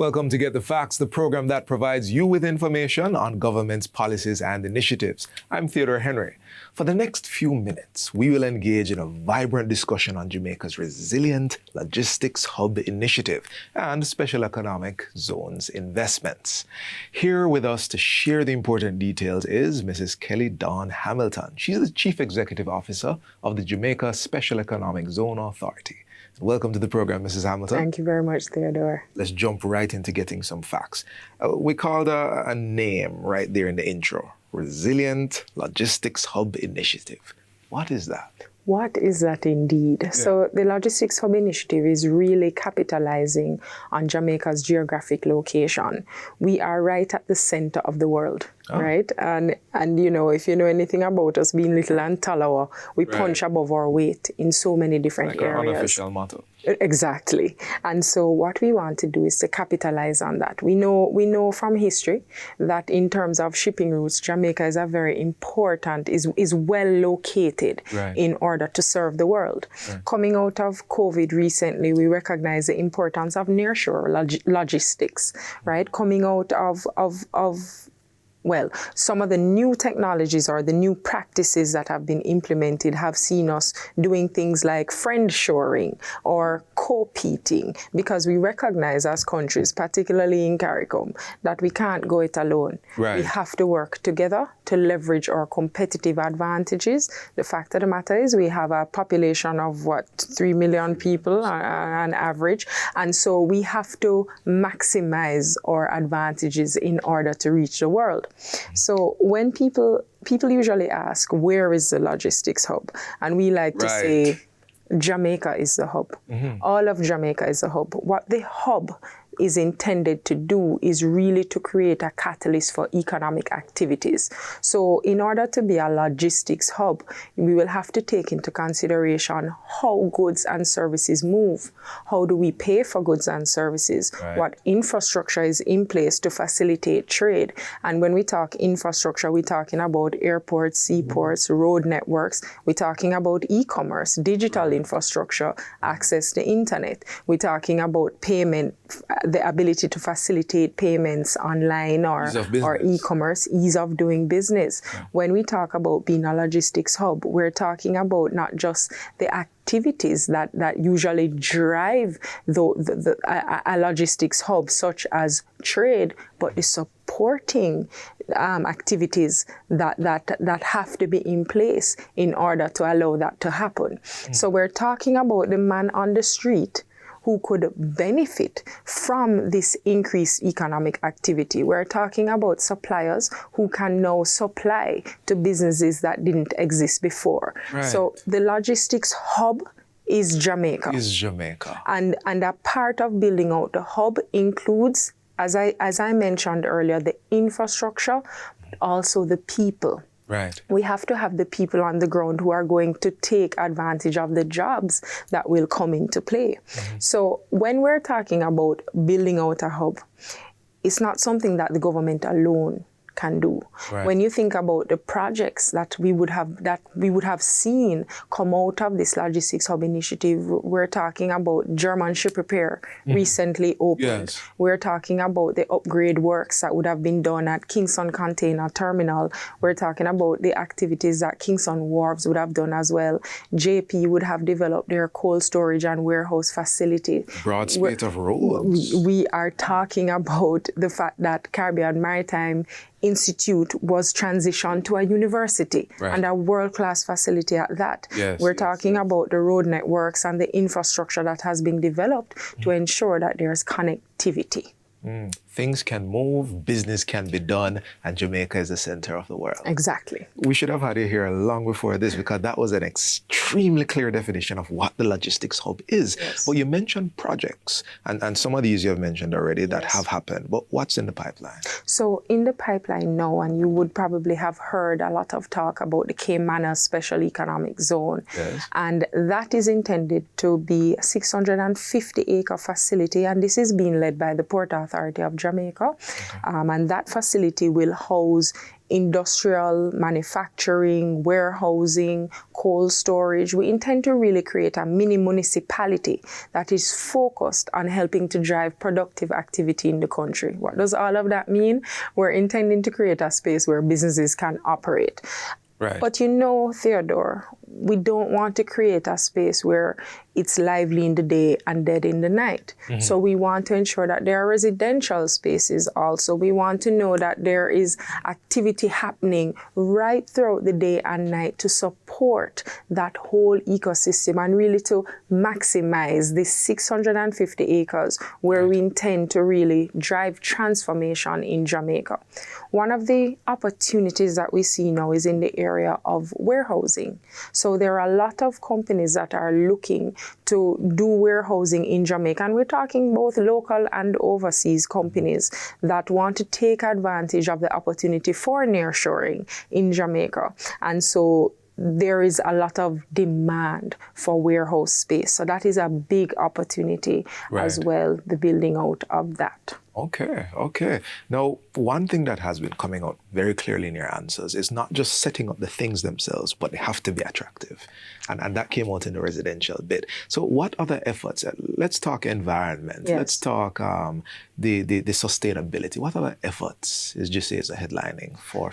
Welcome to Get the Facts, the program that provides you with information on government's policies and initiatives. I'm Theodore Henry. For the next few minutes, we will engage in a vibrant discussion on Jamaica's resilient logistics hub initiative and special economic zones investments. Here with us to share the important details is Mrs. Kelly Dawn Hamilton. She's the Chief Executive Officer of the Jamaica Special Economic Zone Authority. Welcome to the program, Mrs. Hamilton. Thank you very much, Theodore. Let's jump right into getting some facts. We called a name right there in the intro, Resilient Logistics Hub Initiative. What is that? What is that indeed? Yeah. So the Logistics Hub Initiative is really capitalizing on Jamaica's geographic location. We are right at the center of the world, right? And you know, if you know anything about us being little and taller, we punch above our weight in so many different areas. Like our unofficial motto. Exactly. And so what we want to do is to capitalize on that. We know from history that in terms of shipping routes, Jamaica is a very important, is well located in order to serve the world. Coming out of COVID recently, we recognize the importance of nearshore logistics, right? Coming out of some of the new technologies or the new practices that have been implemented have seen us doing things like friend-shoring or co-peating, because we recognize as countries, particularly in CARICOM, that we can't go it alone. We have to work together to leverage our competitive advantages. The fact of the matter is we have a population of 3 million people on average, and so we have to maximize our advantages in order to reach the world. So when people usually ask, where is the logistics hub? And we like to say, Jamaica is the hub. All of Jamaica is the hub. What the hub is intended to do is really to create a catalyst for economic activities. So in order to be a logistics hub, we will have to take into consideration how goods and services move. How do we pay for goods and services? What infrastructure is in place to facilitate trade? And when we talk infrastructure, we're talking about airports, seaports, road networks. We're talking about e-commerce, digital infrastructure, access to internet. We're talking about payment, the ability to facilitate payments online or e-commerce, ease of doing business. When we talk about being a logistics hub, we're talking about not just the activities that usually drive a logistics hub, such as trade, but the supporting activities that have to be in place in order to allow that to happen. So we're talking about the man on the street who could benefit from this increased economic activity. We're talking about suppliers who can now supply to businesses that didn't exist before. So the logistics hub is Jamaica. And a part of building out the hub includes, as I mentioned earlier, the infrastructure, but also the people. We have to have the people on the ground who are going to take advantage of the jobs that will come into play. So when we're talking about building out a hub, it's not something that the government alone can do. When you think about the projects that we would have seen come out of this logistics hub initiative, we're talking about German ship repair recently opened. We're talking about the upgrade works that would have been done at Kingston Container Terminal. We're talking about the activities that Kingston Wharves would have done as well. JP would have developed their cold storage and warehouse facility. Broad spate of roads. We are talking about the fact that Caribbean Maritime Institute was transitioned to a university and a world-class facility at that. We're talking about the road networks and the infrastructure that has been developed to ensure that there's connectivity. Things can move, business can be done, and Jamaica is the center of the world. Exactly. We should have had you here long before this, because that was an extremely clear definition of what the logistics hub is. But you mentioned projects, and some of these you have mentioned already that have happened. But what's in the pipeline? So in the pipeline now, and you would probably have heard a lot of talk about the Cayman Special Economic Zone. And that is intended to be a 650-acre facility, and this is being led by the Port Authority of Jamaica. And that facility will house industrial, manufacturing, warehousing, cold storage. We intend to really create a mini municipality that is focused on helping to drive productive activity in the country. What does all of that mean? We're intending to create a space where businesses can operate. Right. But Theodore, we don't want to create a space where it's lively in the day and dead in the night. Mm-hmm. So we want to ensure that there are residential spaces also. We want to know that there is activity happening right throughout the day and night to support that whole ecosystem and really to maximize the 650 acres where we intend to really drive transformation in Jamaica. One of the opportunities that we see now is in the area of warehousing. So there are a lot of companies that are looking to do warehousing in Jamaica. And we're talking both local and overseas companies that want to take advantage of the opportunity for nearshoring in Jamaica. And so there is a lot of demand for warehouse space. So that is a big opportunity as well, the building out of that. Okay. Now, one thing that has been coming out very clearly in your answers is not just setting up the things themselves, but they have to be attractive. And that came out in the residential bit. So what other efforts? Let's talk environment. Yes. Let's talk the sustainability. What other efforts is JSEZA headlining for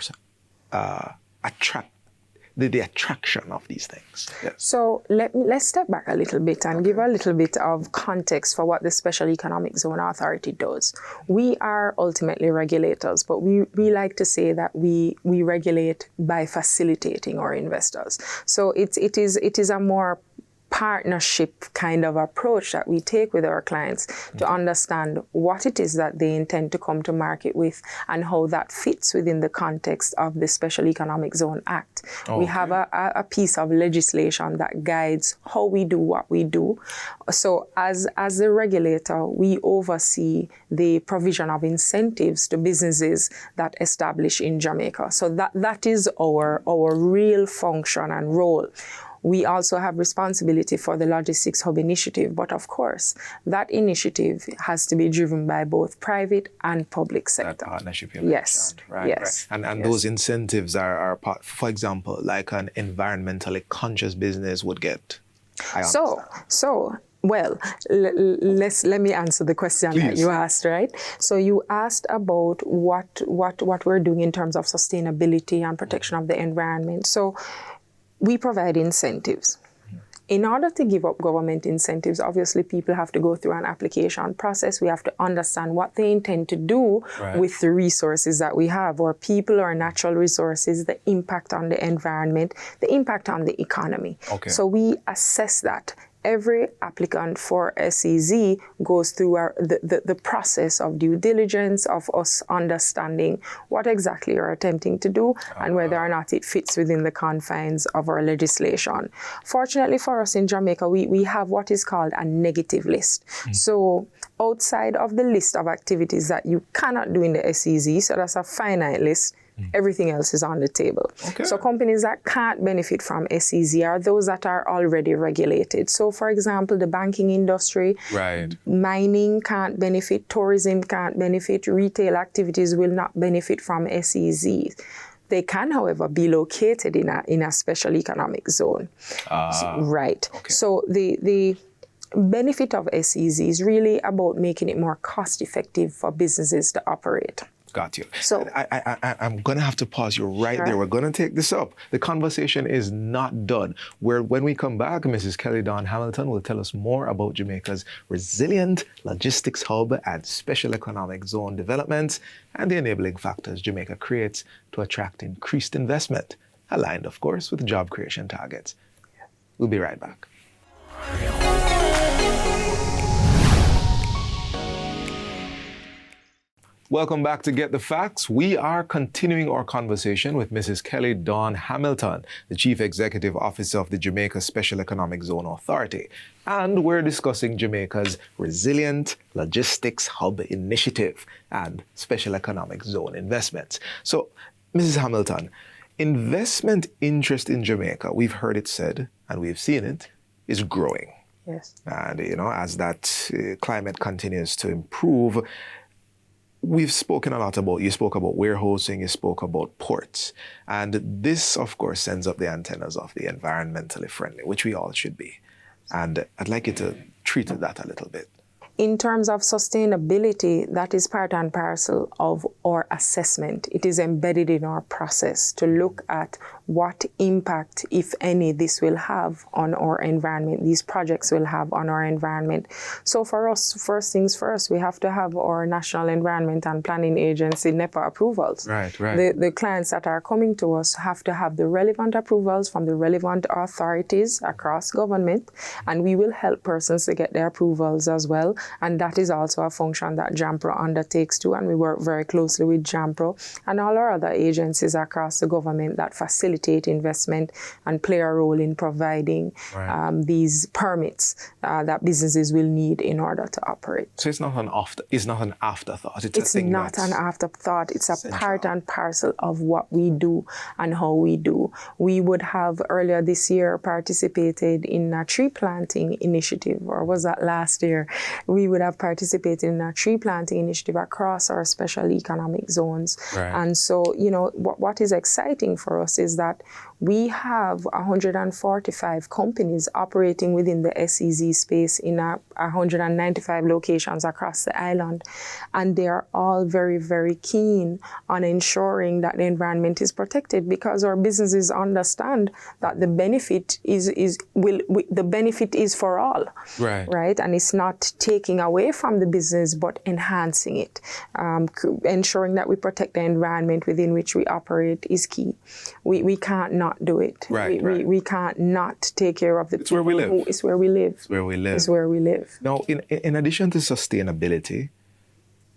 the attraction of these things? Yes. So let's step back a little bit and give a little bit of context for what the Special Economic Zone Authority does. We are ultimately regulators, but we like to say that we regulate by facilitating our investors. So it is a more partnership kind of approach that we take with our clients to understand what it is that they intend to come to market with and how that fits within the context of the Special Economic Zone Act. We have a piece of legislation that guides how we do what we do. So as a regulator, we oversee the provision of incentives to businesses that establish in Jamaica. So that is our real function and role. We also have responsibility for the Logistics Hub initiative, but of course, that initiative has to be driven by both private and public sector. That partnership you mentioned. Right. And those incentives are part, for example, like an environmentally conscious business would get. Well, let me answer the question that you asked, right? So you asked about what we're doing in terms of sustainability and protection of the environment. So we provide incentives. In order to give up government incentives, obviously people have to go through an application process. We have to understand what they intend to do with the resources that we have, or people or natural resources, the impact on the environment, the impact on the economy. So we assess that. Every applicant for SEZ goes through the process of due diligence, of us understanding what exactly you're attempting to do and whether or not it fits within the confines of our legislation. Fortunately for us in Jamaica, we have what is called a negative list. So outside of the list of activities that you cannot do in the SEZ, so that's a finite list, everything else is on the table. So companies that can't benefit from SEZ are those that are already regulated. So for example, the banking industry, mining can't benefit, tourism can't benefit, retail activities will not benefit from SEZ. They can, however, be located in a special economic zone. So the benefit of SEZ is really about making it more cost effective for businesses to operate. Got you. So I'm going to have to pause you right there. We're going to take this up. The conversation is not done. When we come back, Mrs. Kelly Dawn Hamilton will tell us more about Jamaica's resilient logistics hub and special economic zone developments and the enabling factors Jamaica creates to attract increased investment, aligned, of course, with job creation targets. We'll be right back. Welcome back to Get the Facts. We are continuing our conversation with Mrs. Kelly Dawn Hamilton, the Chief Executive Officer of the Jamaica Special Economic Zone Authority. And we're discussing Jamaica's Resilient Logistics Hub Initiative and Special Economic Zone investments. So, Mrs. Hamilton, investment interest in Jamaica, we've heard it said, and we've seen it, is growing. Yes. And, as that climate continues to improve, we've spoken a lot about, you spoke about warehousing, you spoke about ports. And this, of course, sends up the antennas of the environmentally friendly, which we all should be. And I'd like you to treat that a little bit. In terms of sustainability, that is part and parcel of our assessment. It is embedded in our process to look at what impact, if any, this will have on our environment, these projects will have on our environment. So for us, first things first, we have to have our National Environment and Planning Agency, NEPA, approvals. Right. The clients that are coming to us have to have the relevant approvals from the relevant authorities across government, and we will help persons to get their approvals as well. And that is also a function that JAMPRO undertakes too, and we work very closely with JAMPRO and all our other agencies across the government that facilitate investment and play a role in providing these permits that businesses will need in order to operate. So it's not an afterthought. It's not an afterthought. It's a part and parcel of what we do and how we do. We would have earlier this year participated in a tree planting initiative, or was that last year? We would have participated in a tree planting initiative across our special economic zones. And so, what is exciting for us is that we have 145 companies operating within the SEZ space in 195 locations across the island. And they are all very, very keen on ensuring that the environment is protected, because our businesses understand that the benefit is for all. Right? And it's not taking away from the business, but enhancing it. Ensuring that we protect the environment within which we operate is key. We can't not do it. We can't not take care of the people. It's where we live. It's where we live. Now, in addition to sustainability,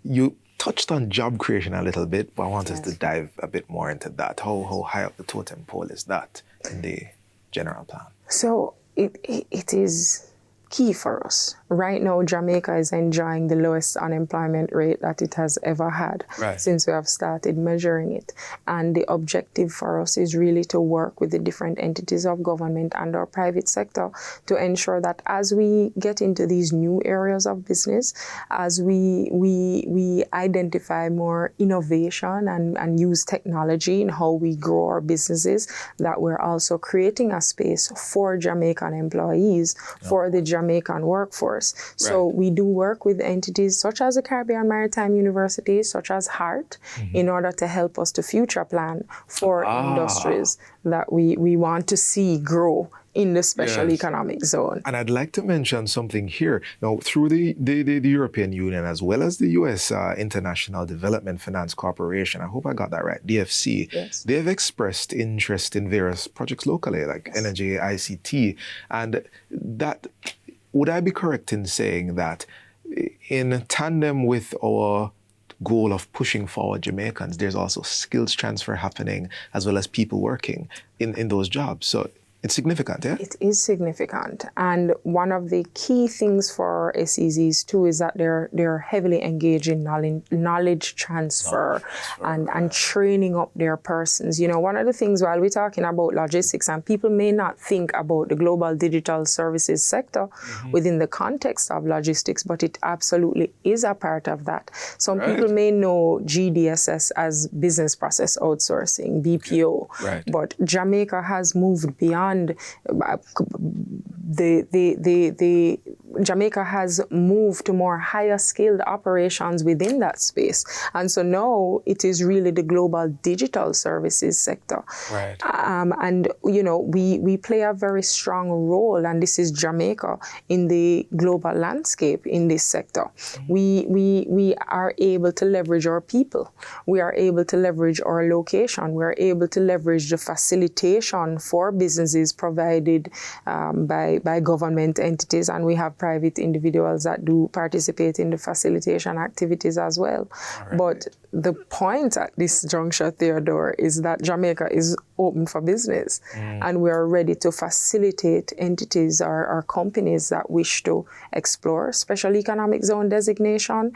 you touched on job creation a little bit, but I want us to dive a bit more into that. How high up the totem pole is that in the general plan? So it is key for us. Right now, Jamaica is enjoying the lowest unemployment rate that it has ever had since we have started measuring it. And the objective for us is really to work with the different entities of government and our private sector to ensure that as we get into these new areas of business, as we identify more innovation and use technology in how we grow our businesses, that we're also creating a space for Jamaican employees, for the Jamaican workforce. So we do work with entities such as the Caribbean Maritime University, such as HART, in order to help us to future plan for industries that we want to see grow in the special economic zone. And I'd like to mention something here. Now, through the European Union, as well as the U.S. International Development Finance Corporation, I hope I got that right, DFC, they've expressed interest in various projects locally, like energy, ICT, and that, would I be correct in saying that in tandem with our goal of pushing forward Jamaicans, there's also skills transfer happening as well as people working in those jobs? So it's significant, yeah? It is significant. And one of the key things for SEZs too is that they're heavily engaged in knowledge transfer and training up their persons. One of the things while we're talking about logistics, and people may not think about the global digital services sector within the context of logistics, but it absolutely is a part of that. Some people may know GDSS as business process outsourcing, BPO, but Jamaica has moved beyond Jamaica has moved to more higher skilled operations within that space. And so now it is really the global digital services sector. And, we play a very strong role, and this is Jamaica, in the global landscape in this sector. We are able to leverage our people. We are able to leverage our location. We are able to leverage the facilitation for businesses provided by government entities, and we have private individuals that do participate in the facilitation activities as well. But the point at this juncture, Theodore, is that Jamaica is open for business, and we are ready to facilitate entities or companies that wish to explore special economic zone designation,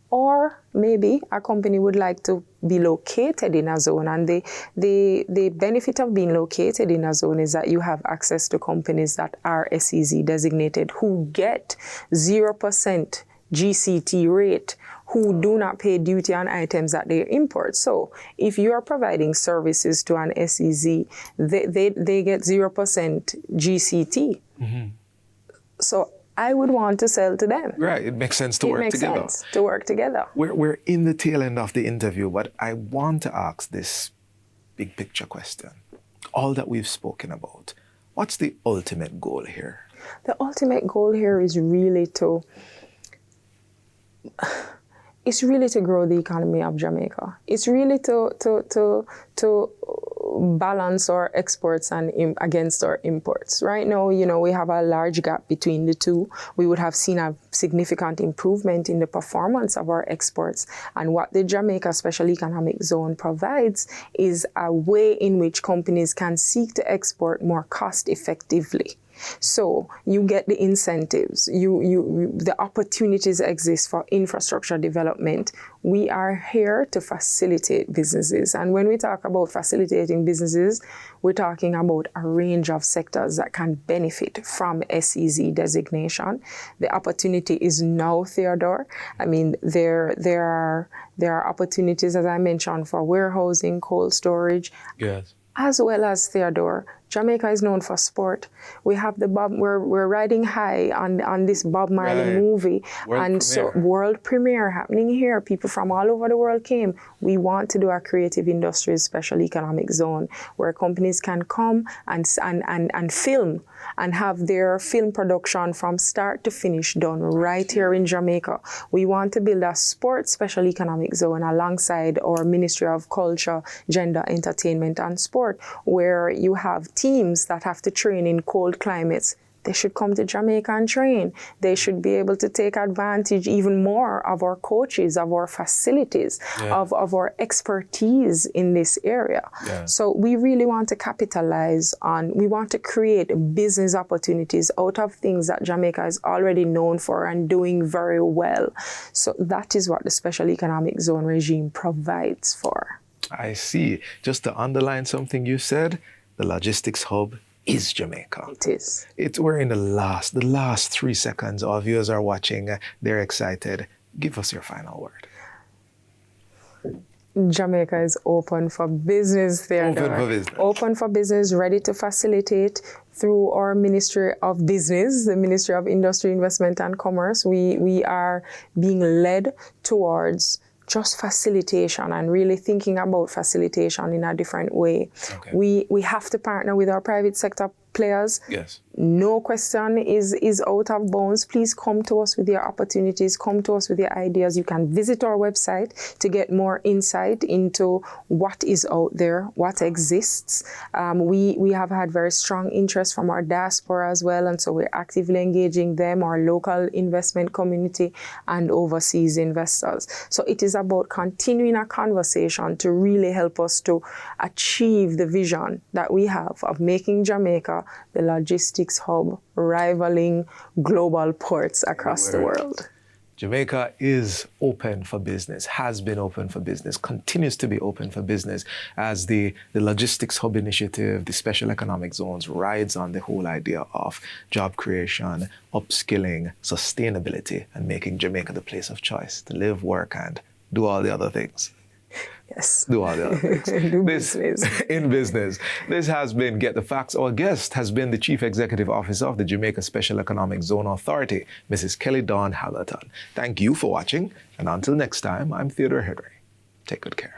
or maybe a company would like to be located in a zone. And the benefit of being located in a zone is that you have access to companies that are SEZ designated who get 0% GCT rate who do not pay duty on items that they import. So if you are providing services to an SEZ, they get 0% GCT. So I would want to sell to them. Right, it makes sense to work together. It makes sense to work together. We're in the tail end of the interview, but I want to ask this big picture question. All that we've spoken about, what's the ultimate goal here? The ultimate goal here is really to grow the economy of Jamaica. It's really to balance our exports and against our imports. Right now, we have a large gap between the two. We would have seen a significant improvement in the performance of our exports. And what the Jamaica Special Economic Zone provides is a way in which companies can seek to export more cost effectively. So you get the incentives, the opportunities exist for infrastructure development. We are here to facilitate businesses. And when we talk about facilitating businesses, we're talking about a range of sectors that can benefit from SEZ designation. The opportunity is now, Theodore. I mean, there are opportunities, as I mentioned, for warehousing, cold storage. Yes. As well as, Theodore, Jamaica is known for sport. We have we're riding high on this Bob Marley movie. World premiere happening here. People from all over the world came. We want to do a creative industries special economic zone where companies can come and film and have their film production from start to finish done right here in Jamaica. We want to build a sports special economic zone alongside our Ministry of Culture, Gender, Entertainment and Sport, where you have teams that have to train in cold climates. They should come to Jamaica and train. They should be able to take advantage even more of our coaches, of our facilities, of our expertise in this area. Yeah. So we really want to capitalize on, we want to create business opportunities out of things that Jamaica is already known for and doing very well. So that is what the Special Economic Zone regime provides for. I see. Just to underline something you said, the logistics hub is Jamaica. It is. We're in the last 3 seconds. Our viewers are watching. They're excited. Give us your final word. Jamaica is open for business, Theodore. Open for business. Open for business, ready to facilitate through our Ministry of Business, the Ministry of Industry, Investment and Commerce. We are being led towards just facilitation and really thinking about facilitation in a different way. Okay. We have to partner with our private sector players. Yes. No question is out of bounds. Please come to us with your opportunities, come to us with your ideas. You can visit our website to get more insight into what is out there, what exists. We have had very strong interest from our diaspora as well, and so we're actively engaging them, our local investment community and overseas investors. So it is about continuing a conversation to really help us to achieve the vision that we have of making Jamaica the logistics hub rivaling global ports across the world. Jamaica is open for business, has been open for business, continues to be open for business as the Logistics Hub Initiative, the Special Economic Zones rides on the whole idea of job creation, upskilling, sustainability, and making Jamaica the place of choice to live, work, and do all the other things. Yes. Do all the other things. In business. This has been Get the Facts. Our guest has been the Chief Executive Officer of the Jamaica Special Economic Zone Authority, Mrs. Kelly Dawn Hallerton. Thank you for watching, and until next time, I'm Theodore Henry. Take good care.